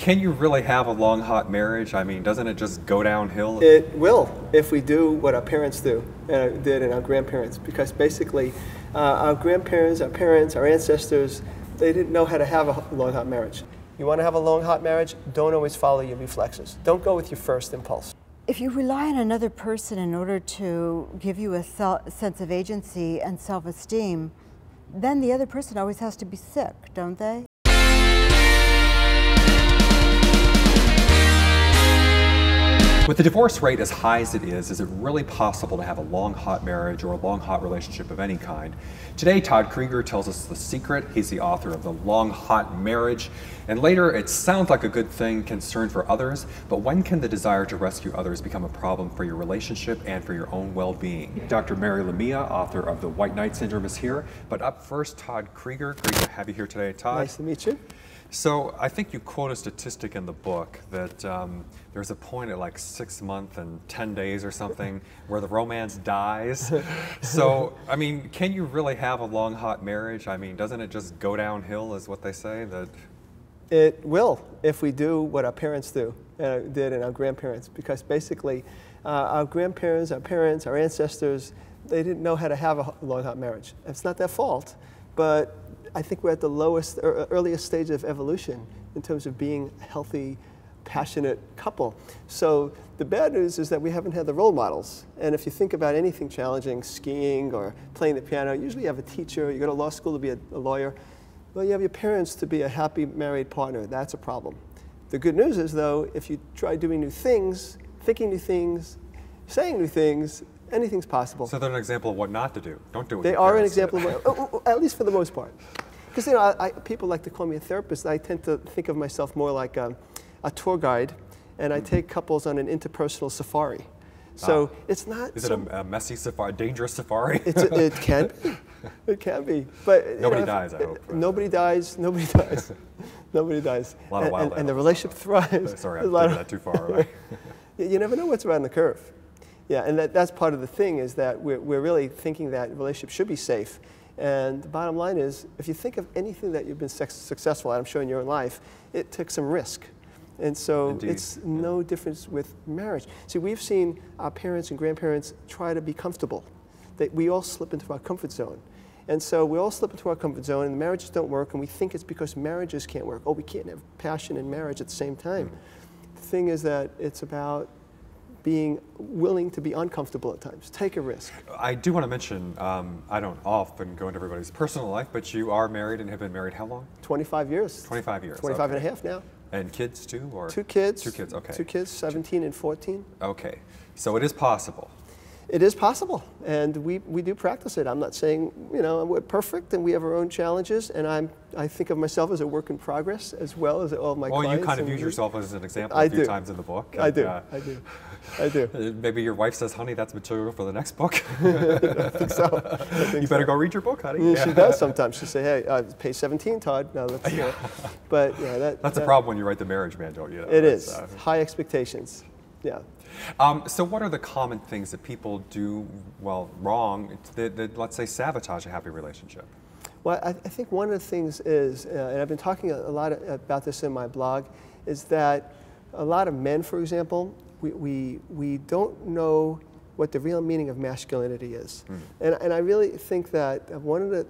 Can you really have a long, hot marriage? I mean, doesn't it just go downhill? It will if we do what our parents did and our grandparents, because basically our grandparents, our parents, our ancestors, they didn't know how to have a long, hot marriage. You want to have a long, hot marriage? Don't always follow your reflexes. Don't go with your first impulse. If you rely on another person in order to give you a sense of agency and self-esteem, then the other person always has to be sick, don't they? With the divorce rate as high as it is it really possible to have a long, hot marriage or a long, hot relationship of any kind? Today, Todd Creager tells us the secret. He's the author of The Long, Hot Marriage. And later, it sounds like a good thing, concern for others, but when can the desire to rescue others become a problem for your relationship and for your own well-being? Dr. Mary Laimia, author of The White Knight Syndrome, is here. But up first, Todd Creager. Great to have you here today, Todd. Nice to meet you. So I think you quote a statistic in the book that there's a point at like 6 months and 10 days or something where the romance dies. So, I mean, can you really have a long, hot marriage? I mean, doesn't it just go downhill, is what they say? That it will if we do what our parents did and our grandparents, because basically our grandparents, our parents, our ancestors, they didn't know how to have a long, hot marriage. It's not their fault, but I think we're at the lowest, or earliest stage of evolution in terms of being a healthy, passionate couple. So the bad news is that we haven't had the role models. And if you think about anything challenging, skiing or playing the piano, usually you have a teacher, you go to law school to be a lawyer. Well, you have your parents to be a happy married partner. That's a problem. The good news is, though, if you try doing new things, thinking new things, saying new things, anything's possible. So they're an example of what not to do. Don't do what They are an example of what, at least for the most part. Because, you know, people like to call me a therapist. I tend to think of myself more like a tour guide, and I take couples on an interpersonal safari. So it's not. Is it a messy safari, dangerous safari? It can be. It can be. But nobody dies, I hope. Nobody dies. Nobody dies. Nobody dies. A lot of wild and the relationship thrives. Sorry, I'm taking that too far. Right? You never know what's around the curve. Yeah, and that's part of the thing, is that we're really thinking that relationships should be safe. And the bottom line is, if you think of anything that you've been successful at, I'm sure in your life, it took some risk. And so Indeed. It's no difference with marriage. See, we've seen our parents and grandparents try to be comfortable. We all slip into our comfort zone. And so we all slip into our comfort zone, and the marriages don't work, and we think it's because marriages can't work. Oh, we can't have passion and marriage at the same time. The thing is that it's about being willing to be uncomfortable at times. Take a risk. I do want to mention, I don't often go into everybody's personal life, but you are married and have been married how long? 25 years. 25 years. 25 okay. and a half now. And kids too? Or? 2 kids. 2 kids, okay. 2 kids, 17 and 14. Okay, so it is possible. It is possible, and we do practice it. I'm not saying, you know, we're perfect, and we have our own challenges, and I think of myself as a work in progress as well as all my clients. Well, you kind of use yourself as an example a few times in the book. I do. Maybe your wife says, honey, that's material for the next book. I think so. You better go read your book, honey. Yeah. She does sometimes. She'll say, hey, page 17, Todd. No, let's go. But yeah, that's a problem when you write the marriage manual. You know, it is. High expectations. Yeah. So what are the common things that people do, well, wrong, that let's say, sabotage a happy relationship? Well, I think one of the things is, and I've been talking a lot about this in my blog, is that a lot of men, for example, we don't know what the real meaning of masculinity is. And I really think that one of the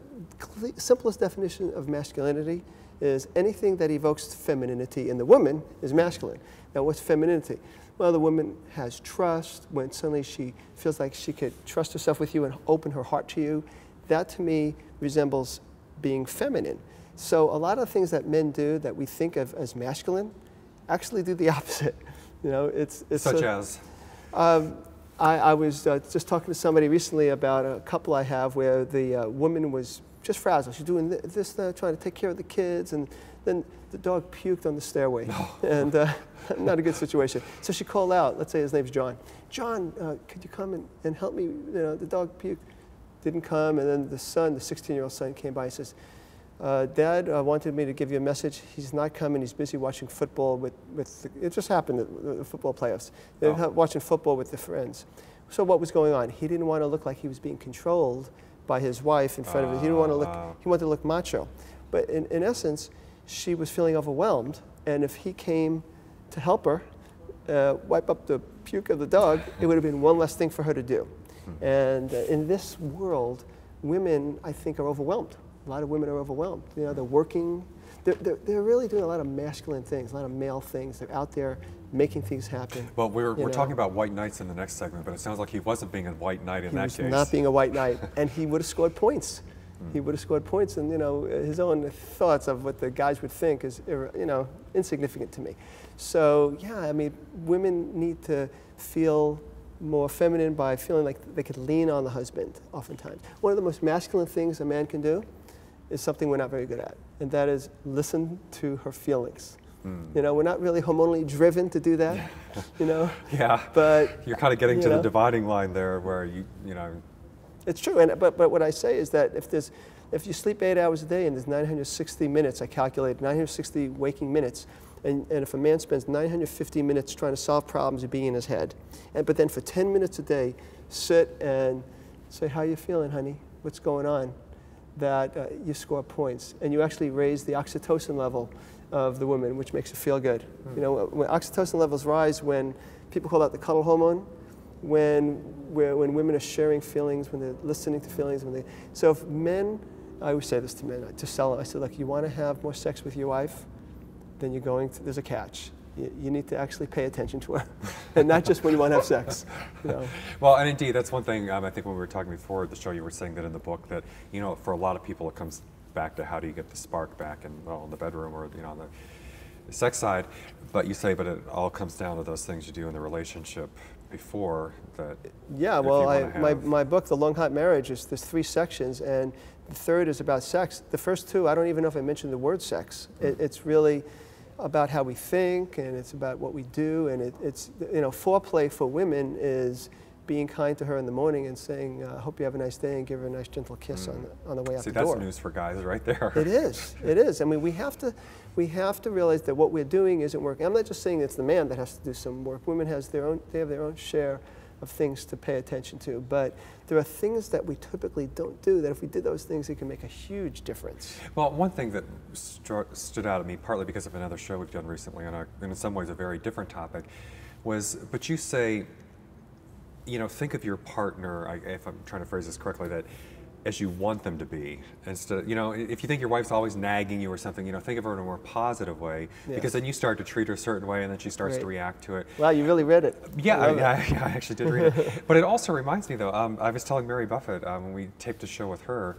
simplest definitions of masculinity is anything that evokes femininity in the woman is masculine. Now, what's femininity? Well, the woman has trust. When suddenly she feels like she could trust herself with you and open her heart to you, that to me resembles being feminine. So a lot of things that men do that we think of as masculine actually do the opposite. You know, it's such as? I was just talking to somebody recently about a couple I have where the woman was just frazzled. She's doing this, trying to take care of the kids, and then the dog puked on the stairway. No. And not a good situation. So she called out, let's say his name's John. John, could you come and help me? You know, the dog puked. Didn't come, and then the son, the 16-year-old son, came by and says, Dad wanted me to give you a message. He's not coming. He's busy watching football it just happened at the football playoffs. They're watching football with their friends. So what was going on? He didn't want to look like he was being controlled by his wife in front of him. He didn't want to look, he wanted to look macho. But in essence, she was feeling overwhelmed And if he came to help her wipe up the puke of the dog, it would have been one less thing for her to do. And in this world, women, I think, are overwhelmed. A lot of women are overwhelmed. You know, they're working. They're really doing a lot of masculine things, a lot of male things. They're out there making things happen. Well, we're talking about white knights in the next segment, but it sounds like he wasn't being a white knight in that case. He was not being a white knight, and he would have scored points. He would have scored points, and you know, his own thoughts of what the guys would think is, you know, insignificant to me. So yeah, I mean, women need to feel more feminine by feeling like they could lean on the husband oftentimes. One of the most masculine things a man can do is something we're not very good at, and that is listen to her feelings. You know, we're not really hormonally driven to do that, you know? Yeah, but you're kind of getting to the dividing line there where you know. It's true, and but what I say is that if you sleep 8 hours a day and there's 960 minutes, I calculate 960 waking minutes, and if a man spends 950 minutes trying to solve problems and being in his head, but then for 10 minutes a day, sit and say, how you feeling, honey? What's going on? That you score points, and you actually raise the oxytocin level of the woman, which makes her feel good. You know, when oxytocin levels rise, when people call that the cuddle hormone, when women are sharing feelings, when they're listening to feelings, so if men, I always say this to men, to sell them, I say, look, you want to have more sex with your wife, then you're going to, there's a catch. You need to actually pay attention to her, and not just when you want to have sex. You know? Well, and indeed, that's one thing, I think when we were talking before the show, you were saying that in the book that, you know, for a lot of people it comes back to how do you get the spark back in the bedroom or, you know, on the sex side, but you say, but it all comes down to those things you do in the relationship before that. Yeah, well, my book, The Long Hot Marriage, there's 3 sections, and the third is about sex. The first 2, I don't even know if I mentioned the word sex. It's really about how we think, and it's about what we do, and it's, you know, foreplay for women is being kind to her in the morning and saying, I hope you have a nice day, and give her a nice gentle kiss on the way out the door. See, that's news for guys right there. It is. I mean, we have to realize that what we're doing isn't working. I'm not just saying it's the man that has to do some work. Women have their own share of things to pay attention to, but there are things that we typically don't do that if we did those things, it can make a huge difference. Well, one thing that stood out at me, partly because of another show we've done recently on and in some ways a very different topic, was, but you say, you know, think of your partner, if I'm trying to phrase this correctly, that as you want them to be. Instead, you know, if you think your wife's always nagging you or something, you know, think of her in a more positive way, because then you start to treat her a certain way, and then she starts to react to it. Wow, you really read it. Yeah, I actually did read it. But it also reminds me, though, I was telling Mary Buffett when we taped a show with her,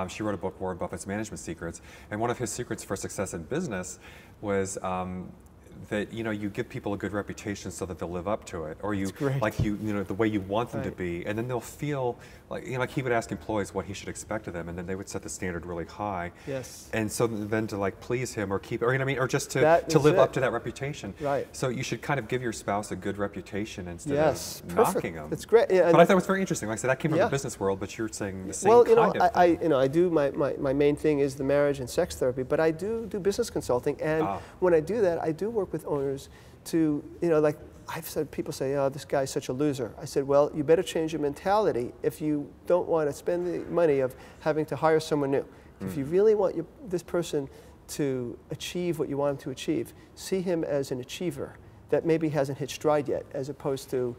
she wrote a book, Warren Buffett's Management Secrets, and one of his secrets for success in business was that, you know, you give people a good reputation so that they'll live up to it, or you know, the way you want them to be, and then they'll feel like, you know, like he would ask employees what he should expect of them, and then they would set the standard really high. Yes. And so then to like please him or keep, or you know what I mean, or just to live up to that reputation. Right. So you should kind of give your spouse a good reputation instead of knocking them. It's great. Yeah, but I thought it was very interesting. Like I said, that came from the business world, but you're saying the same kind of thing. I do my main thing is the marriage and sex therapy, but I do business consulting, and when I do that, I do work with owners to, you know, like I've said, people say, oh, this guy's such a loser. I said, well, you better change your mentality if you don't want to spend the money of having to hire someone new. If you really want this person to achieve what you want him to achieve, see him as an achiever that maybe hasn't hit stride yet, as opposed to,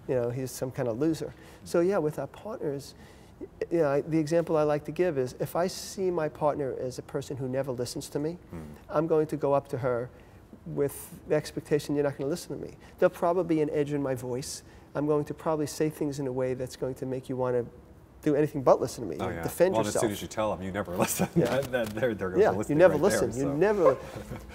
you know, he's some kind of loser. So yeah, with our partners, you know, the example I like to give is if I see my partner as a person who never listens to me, I'm going to go up to her with the expectation you're not going to listen to me. There'll probably be an edge in my voice. I'm going to probably say things in a way that's going to make you want to do anything but listen to me. Defend yourself. As soon as you tell them you never listen, they're going to listen. You never listen. You never.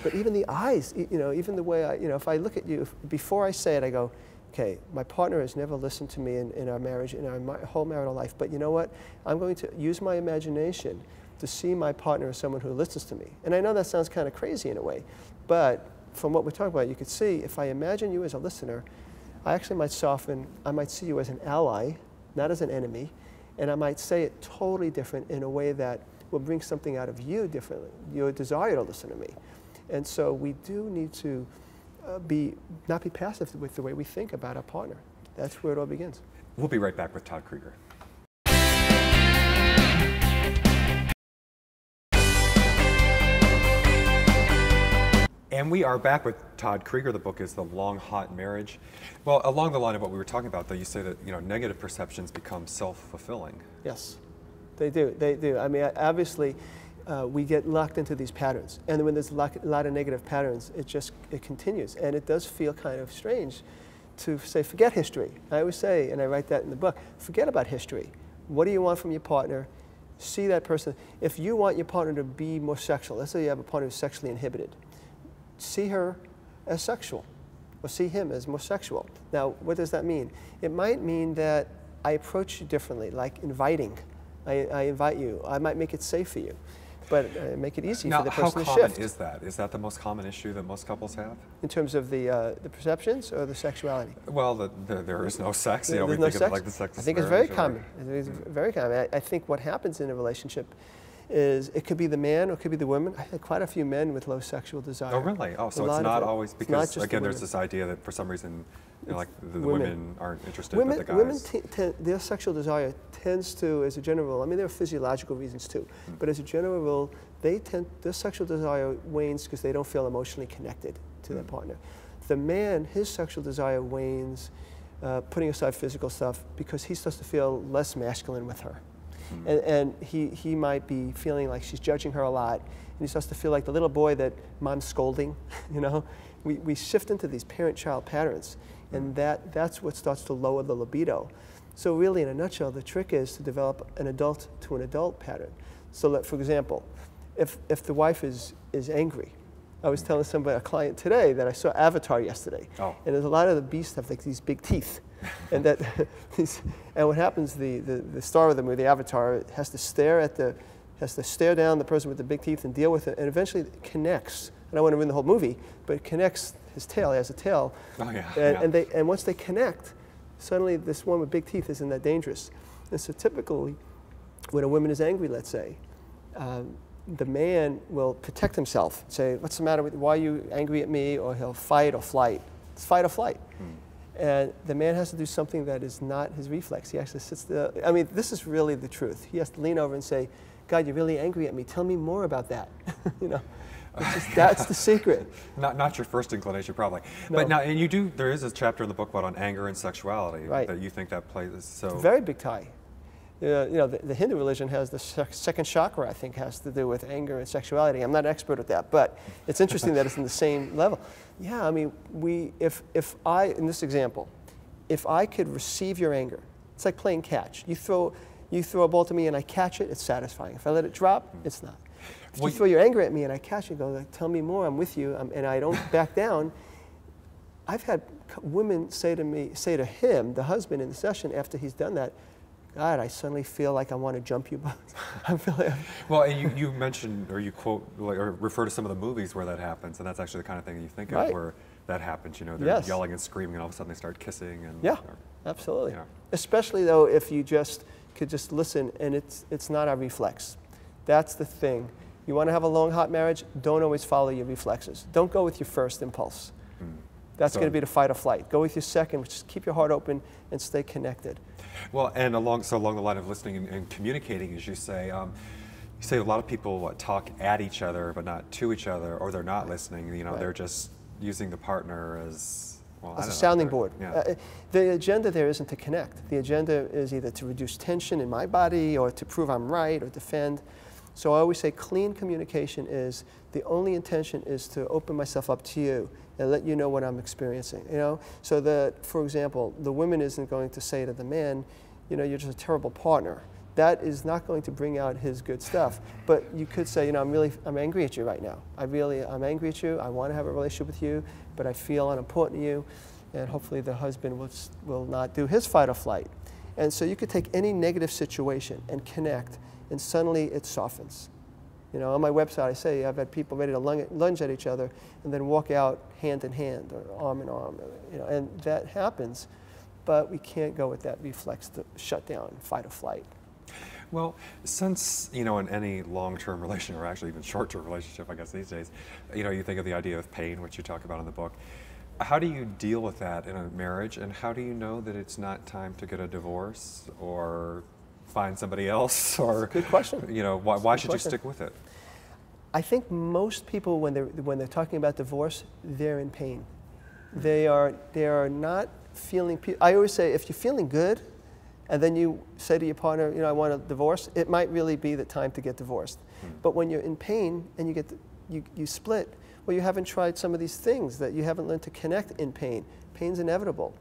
But even the eyes, you know, even the way if I look at you, before I say it, I go, okay, my partner has never listened to me in our marriage, in our whole marital life, but you know what? I'm going to use my imagination to see my partner as someone who listens to me. And I know that sounds kind of crazy in a way, but from what we're talking about, you could see, if I imagine you as a listener, I actually might soften, I might see you as an ally, not as an enemy, and I might say it totally different in a way that will bring something out of you differently, your desire to listen to me. And so we do need to not be passive with the way we think about our partner. That's where it all begins. We'll be right back with Todd Creager. And we are back with Todd Creager. The book is The Long Hot Marriage. Well, along the line of what we were talking about, though, you say that negative perceptions become self-fulfilling. Yes, they do. They do. I mean, obviously, we get locked into these patterns, and when there's a lot of negative patterns, it continues, and it does feel kind of strange to say, forget history. I always say, and I write that in the book, forget about history. What do you want from your partner? See that person. If you want your partner to be more sexual, let's say you have a partner who's sexually inhibited, see her as sexual, or see him as more sexual. Now, what does that mean? It might mean that I approach you differently, like inviting. I invite you. I might make it safe for you, but make it easy for the person to shift. Now, how common is that? Is that the most common issue that most couples have? In terms of the perceptions or the sexuality? Well, there is no sex. There's we no think sex? of like the sex. I think it's very common. It's very common. I think what happens in a relationship is it could be the man or it could be the woman. I had quite a few men with low sexual desire. Oh, really? Oh, so it's not always because, again, there's this idea that for some reason, like the women aren't interested, but the guys. Women, their sexual desire tends to, as a general rule, I mean, there are physiological reasons too, but as a general rule, their sexual desire wanes because they don't feel emotionally connected to their partner. The man, his sexual desire wanes, putting aside physical stuff, because he starts to feel less masculine with her. And he might be feeling like she's judging her a lot, and he starts to feel like the little boy that mom's scolding. We shift into these parent-child patterns, and that's what starts to lower the libido. So really, in a nutshell, the trick is to develop an adult to an adult pattern. So that, for example, if the wife is angry, I was telling a client today that I saw Avatar yesterday, and there's a lot of the beasts have like these big teeth. And and what happens? The star of the movie, the Avatar, has to stare down the person with the big teeth and deal with it, and eventually it connects. I don't want to ruin the whole movie, but it connects his tail. He has a tail. Oh yeah. And once they connect, suddenly this one with big teeth isn't that dangerous. And so typically, when a woman is angry, let's say, the man will protect himself. Say, "What's the matter with you? Why are you angry at me?" Or he'll fight or flight. It's fight or flight. And the man has to do something that is not his reflex. He actually sits there. I mean, this is really the truth. He has to lean over and say, "God, you're really angry at me. Tell me more about that." That's the secret. Not your first inclination, probably. No. But now, and there is a chapter in the book on anger and sexuality that you think that plays so. It's a very big tie. The Hindu religion has the second chakra, I think, has to do with anger and sexuality. I'm not an expert at that, but it's interesting that it's in the same level. Yeah, I mean, if I, in this example, if I could receive your anger, it's like playing catch. You throw a ball to me and I catch it, it's satisfying. If I let it drop, it's not. If you throw your anger at me and I catch it, go, like, tell me more, I'm with you, and I don't back down. I've had women say to him, the husband in the session, after he's done that, "God, I suddenly feel like I want to jump you both." Well, and you mentioned, or you quote, or refer to some of the movies where that happens, and that's actually the kind of thing you think of where that happens. They're yelling and screaming, and all of a sudden they start kissing. And, absolutely. Especially though, if you could just listen, and it's not our reflex. That's the thing. You want to have a long, hot marriage, don't always follow your reflexes. Don't go with your first impulse. That's going to be the fight or flight. Go with your second, which is keep your heart open and stay connected. Well, and along the line of listening and communicating, as you say a lot of people talk at each other, but not to each other, or they're not listening. They're just using the partner as a sounding board. Yeah. The agenda there isn't to connect. The agenda is either to reduce tension in my body, or to prove I'm right, or defend. So I always say clean communication is the only intention is to open myself up to you and let you know what I'm experiencing. So that, for example, the woman isn't going to say to the man, you're just a terrible partner. That is not going to bring out his good stuff. But you could say, I'm angry at you right now. I'm angry at you. I want to have a relationship with you, but I feel unimportant to you. And hopefully the husband will not do his fight or flight. And so you could take any negative situation and connect, and suddenly it softens. On my website, I say I've had people ready to lunge at each other and then walk out hand in hand or arm in arm. And that happens, but we can't go with that reflex to shut down, fight or flight. Well, since, in any long-term relationship, or actually even short-term relationship, I guess these days, you think of the idea of pain, which you talk about in the book. How do you deal with that in a marriage, and how do you know that it's not time to get a divorce or find somebody else? Or, good question. Why should you stick with it? I think most people, when they're talking about divorce, they're in pain. They are not feeling. I always say, if you're feeling good, and then you say to your partner, you know, I want a divorce, it might really be the time to get divorced. But when you're in pain and you split, well, you haven't tried some of these things, that you haven't learned to connect in pain. Pain's inevitable.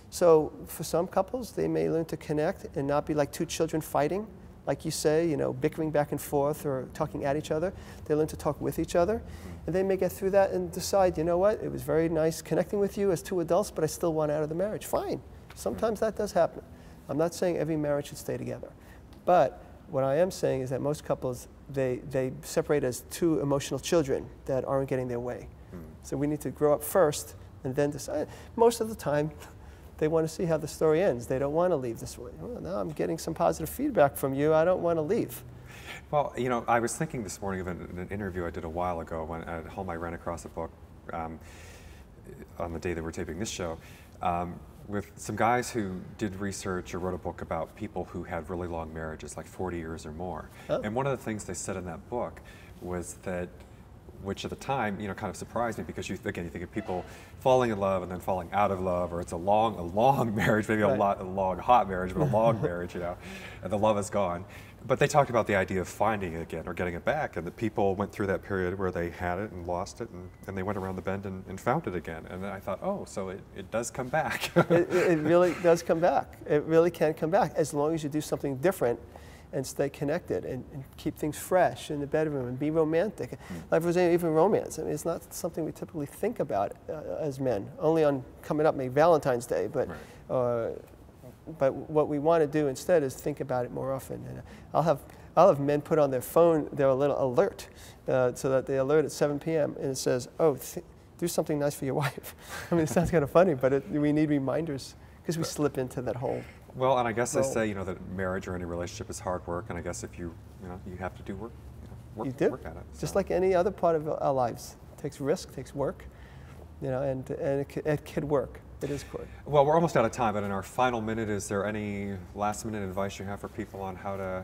So for some couples, they may learn to connect and not be like two children fighting, like you say, you know, bickering back and forth or talking at each other. They learn to talk with each other, and they may get through that and decide, you know what, it was very nice connecting with you as two adults, but I still want out of the marriage. Fine. Sometimes that does happen. I'm not saying every marriage should stay together, but what I am saying is that most couples, they separate as two emotional children that aren't getting their way. So we need to grow up first and then decide. Most of the time, they want to see how the story ends. They don't want to leave this way. Well, now I'm getting some positive feedback from you. I don't want to leave. Well, you know, I was thinking this morning of an interview I did a while ago when at home I ran across a book on the day that we're taping this show with some guys who did research or wrote a book about people who had really long marriages, like 40 years or more. Oh. And one of the things they said in that book was that, which at the time, you know, kind of surprised me, because again, you think of people falling in love and then falling out of love, or it's a long marriage, maybe a long hot marriage, but a long marriage, you know, and the love is gone. But they talked about the idea of finding it again or getting it back, and that people went through that period where they had it and lost it, and they went around the bend and found it again. And then I thought, oh, so it does come back. it really does come back. It really can come back, as long as you do something different and stay connected and keep things fresh in the bedroom and be romantic. Like, for example, even romance. I mean, it's not something we typically think about as men, only on coming up, maybe Valentine's Day, but but what we want to do instead is think about it more often. And I'll have men put on their phone their little alert, so that they alert at 7 p.m. and it says, oh, do something nice for your wife. I mean, it sounds kind of funny, but we need reminders, because we slip into that whole. Well, and I guess they say, you know, that marriage or any relationship is hard work, and I guess if you have to do work, work at it. Just like any other part of our lives. It takes risk, takes work, you know, and it could work. It is good. Well, we're almost out of time, but in our final minute, is there any last-minute advice you have for people on how to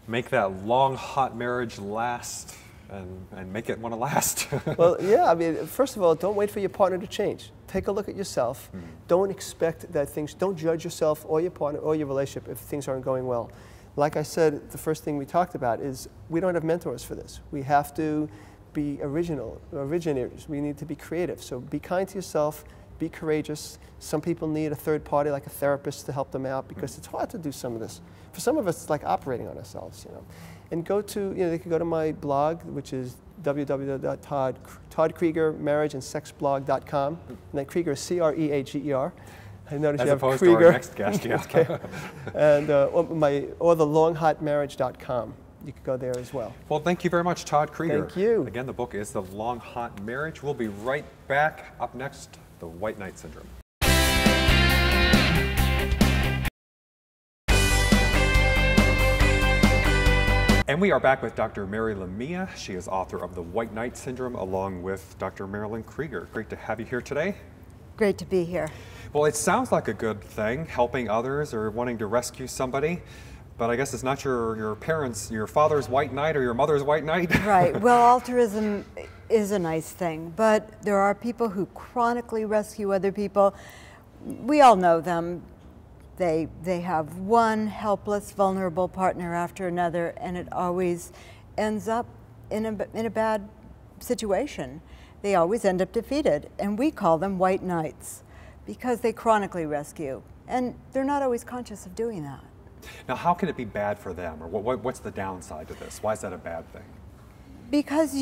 make that long, hot marriage last and make it want to last? Well, yeah, I mean, first of all, don't wait for your partner to change. Take a look at yourself. Don't expect that don't judge yourself or your partner or your relationship if things aren't going well. Like I said, the first thing we talked about is we don't have mentors for this. We have to be originators. We need to be creative. So be kind to yourself. Be courageous. Some people need a third party, like a therapist, to help them out, because it's hard to do some of this. For some of us, it's like operating on ourselves, you know. And they can go to my blog, which is www.toddcreagermarriageandsexblog.com. And then Creager is C-R-E-A-G-E-R. I noticed you have Creager. As opposed to our next guest, yeah. Okay. And or the longhotmarriage.com. You could go there as well. Well, thank you very much, Todd Creager. Thank you. Again, the book is The Long Hot Marriage. We'll be right back. Up next, the White Knight Syndrome. And we are back with Dr. Mary Laimia. She is author of The White Knight Syndrome, along with Dr. Marilyn Creager. Great to have you here today. Great to be here. Well, it sounds like a good thing, helping others or wanting to rescue somebody. But I guess it's not your parents, your father's white knight or your mother's white knight. Right. Well, altruism is a nice thing, but there are people who chronically rescue other people. We all know them. They have one helpless, vulnerable partner after another, and it always ends up in a bad situation. They always end up defeated, and we call them white knights because they chronically rescue, and they're not always conscious of doing that. Now, how can it be bad for them, or what's the downside to this? Why is that a bad thing? Because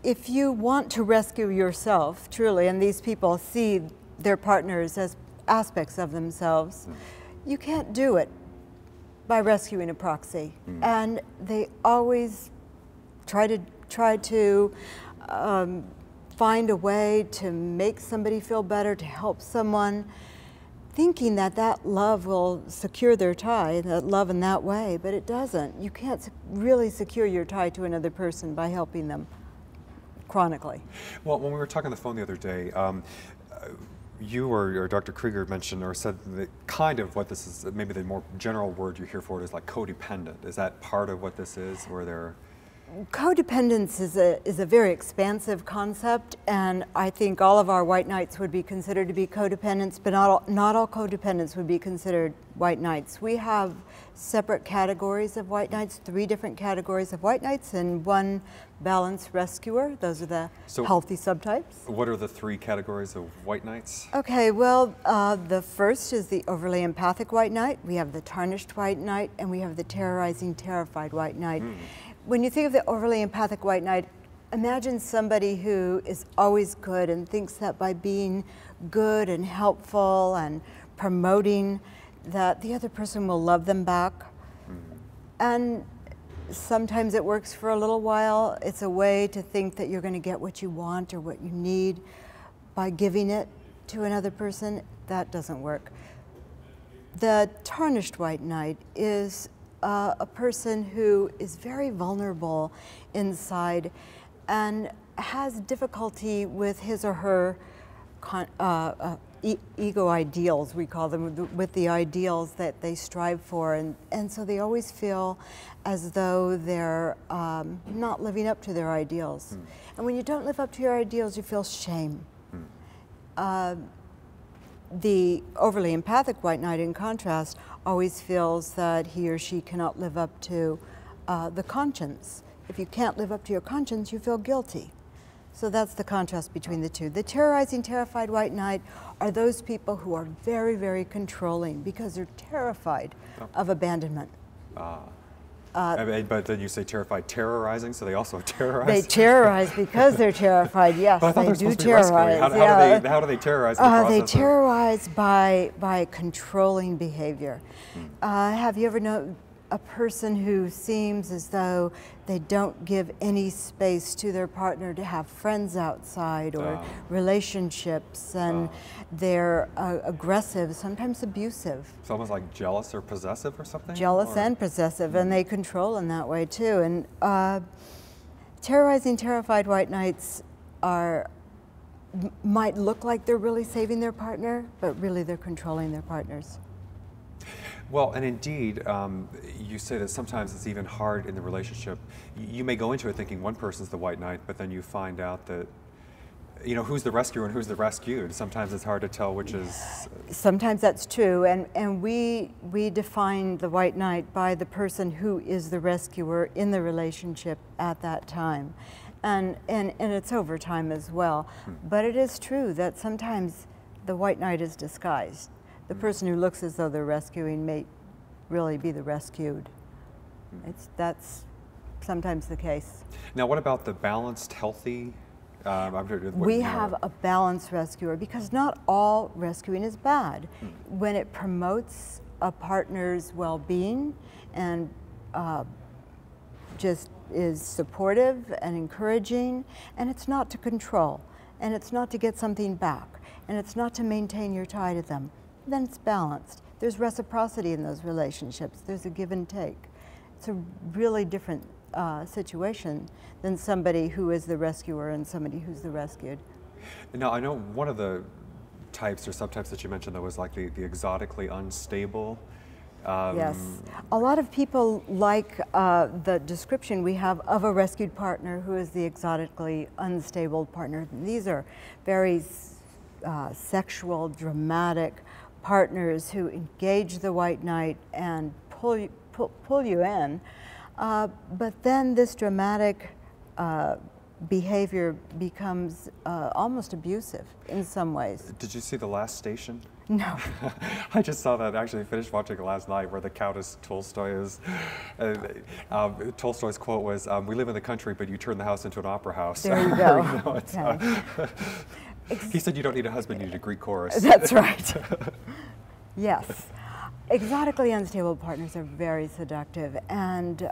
if you want to rescue yourself, truly, and these people see their partners as aspects of themselves, you can't do it by rescuing a proxy. And they always try to find a way to make somebody feel better, to help someone, thinking that love will secure their tie, that love in that way, but it doesn't. You can't really secure your tie to another person by helping them chronically. Well, when we were talking on the phone the other day, you or Dr. Creager mentioned or said that kind of what this is, maybe the more general word you hear for it is like codependent. Is that part of what this is, where they're... Codependence is a very expansive concept, and I think all of our white knights would be considered to be codependents, but not all codependents would be considered white knights. We have separate categories of white knights, 3 different categories of white knights, and 1 balanced rescuer. Those are the healthy subtypes. What are the 3 categories of white knights? Okay, well, the first is the overly empathic white knight. We have the tarnished white knight, and we have the terrorizing, terrified white knight. When you think of the overly empathic white knight, imagine somebody who is always good and thinks that by being good and helpful and promoting that the other person will love them back. And sometimes it works for a little while. It's a way to think that you're going to get what you want or what you need by giving it to another person. That doesn't work. The tarnished white knight is a person who is very vulnerable inside and has difficulty with his or her ego ideals, we call them, with the ideals that they strive for. And so they always feel as though they're not living up to their ideals. And when you don't live up to your ideals, you feel shame. The overly empathic white knight, in contrast, always feels that he or she cannot live up to the conscience. If you can't live up to your conscience, you feel guilty. So that's the contrast between the 2. The terrorizing, terrified white knight are those people who are very, very controlling because they're terrified of abandonment. But then you say terrified, terrorizing, so they also terrorize? They terrorize because they're terrified, yes, they do terrorize. How do they terrorize the process? They terrorize by controlling behavior. Have you ever known a person who seems as though they don't give any space to their partner to have friends outside or relationships, and they're aggressive, sometimes abusive. It's almost like jealous or possessive or something? Jealous and possessive, and they control in that way too. And terrorizing, terrified white knights might look like they're really saving their partner, but really they're controlling their partners. Well, and indeed, you say that sometimes it's even hard in the relationship. You may go into it thinking one person's the white knight, but then you find out that, you know, who's the rescuer and who's the rescued. Sometimes it's hard to tell which is... Sometimes that's true, and we define the white knight by the person who is the rescuer in the relationship at that time. And it's over time as well. But it is true that sometimes the white knight is disguised. The person who looks as though they're rescuing may really be the rescued. That's sometimes the case. Now, what about the balanced, healthy? We have a balanced rescuer because not all rescuing is bad. When it promotes a partner's well-being and just is supportive and encouraging, and it's not to control, and it's not to get something back, and it's not to maintain your tie to them, then it's balanced. There's reciprocity in those relationships. There's a give and take. It's a really different situation than somebody who is the rescuer and somebody who's the rescued. Now, I know one of the types or subtypes that you mentioned, though, was like the exotically unstable. Yes. A lot of people like the description we have of a rescued partner who is the exotically unstable partner. These are very sexual, dramatic partners who engage the white knight and pull you in, but then this dramatic behavior becomes almost abusive in some ways. Did you see The Last Station? No. I just saw that, actually finished watching it last night, where the Countess Tolstoy is, Tolstoy's quote was, "We live in the country, but you turn the house into an opera house." There you go. You know, okay. He said you don't need a husband, you need a Greek chorus. That's right. Yes. Exotically unstable partners are very seductive, and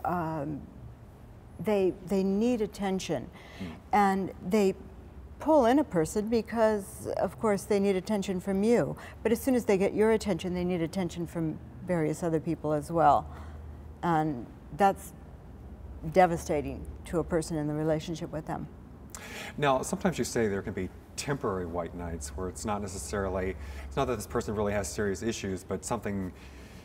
they need attention. And they pull in a person because, of course, they need attention from you. But as soon as they get your attention, they need attention from various other people as well. And that's devastating to a person in the relationship with them. Now, sometimes you say there can be temporary white knights where it's not necessarily, it's not that this person really has serious issues, but something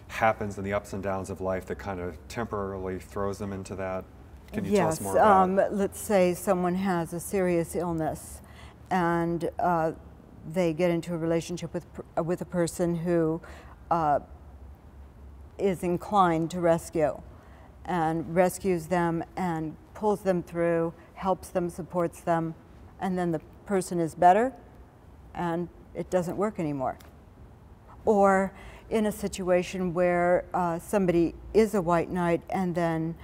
happens in the ups and downs of life that kind of temporarily throws them into that Can you tell us more about it? Let's say someone has a serious illness and they get into a relationship with a person who is inclined to rescue, and rescues them and pulls them through, helps them, supports them, and then the person is better and it doesn't work anymore. Or in a situation where somebody is a white knight and then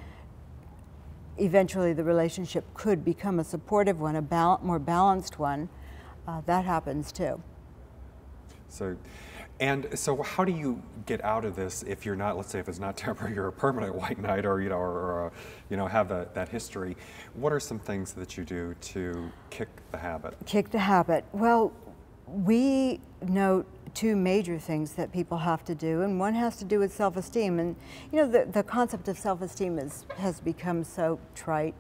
eventually the relationship could become a supportive one, a more balanced one, that happens too. So how do you get out of this if you're not, let's say if it's not temporary, you're a permanent white knight, or have that history? What are some things that you do to kick the habit? Kick the habit. Well, we note two major things that people have to do, and one has to do with self-esteem. And the concept of self-esteem has become so trite,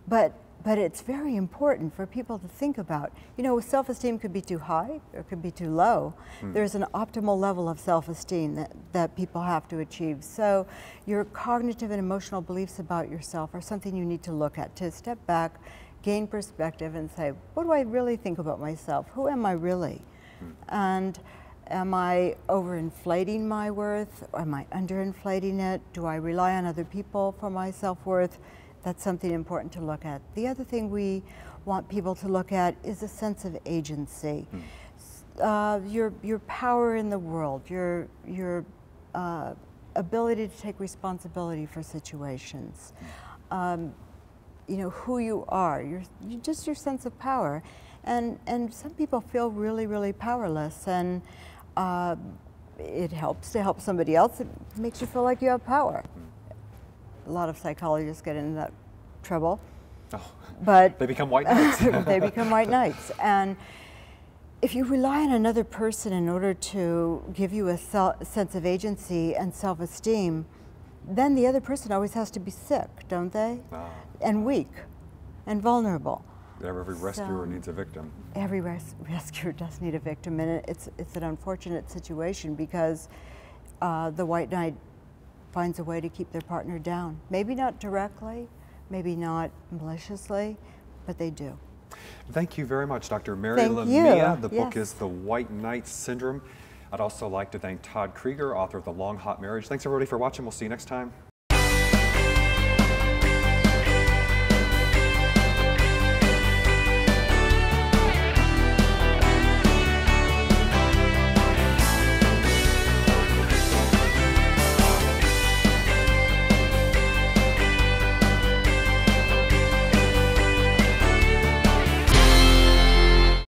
but it's very important for people to think about. Self-esteem could be too high or it could be too low. There's an optimal level of self-esteem that people have to achieve. So your cognitive and emotional beliefs about yourself are something you need to look at, to step back, gain perspective and say, what do I really think about myself? Who am I really? And am I overinflating my worth? Or am I underinflating it? Do I rely on other people for my self-worth? That's something important to look at. The other thing we want people to look at is a sense of agency. Your power in the world, your ability to take responsibility for situations. Who you are, just your sense of power. And some people feel really, really powerless, and it helps to help somebody else. It makes you feel like you have power. A lot of psychologists get into that trouble. Oh, but they become white knights. They become white knights. And if you rely on another person in order to give you a sense of agency and self-esteem, then the other person always has to be sick, don't they? And weak and vulnerable. Every rescuer needs a victim. Every rescuer does need a victim, and it's an unfortunate situation because the white knight finds a way to keep their partner down. Maybe not directly, maybe not maliciously, but they do. Thank you very much, Dr. Mary Laimia. The book is The White Knight Syndrome. I'd also like to thank Todd Creager, author of The Long Hot Marriage. Thanks everybody for watching. We'll see you next time.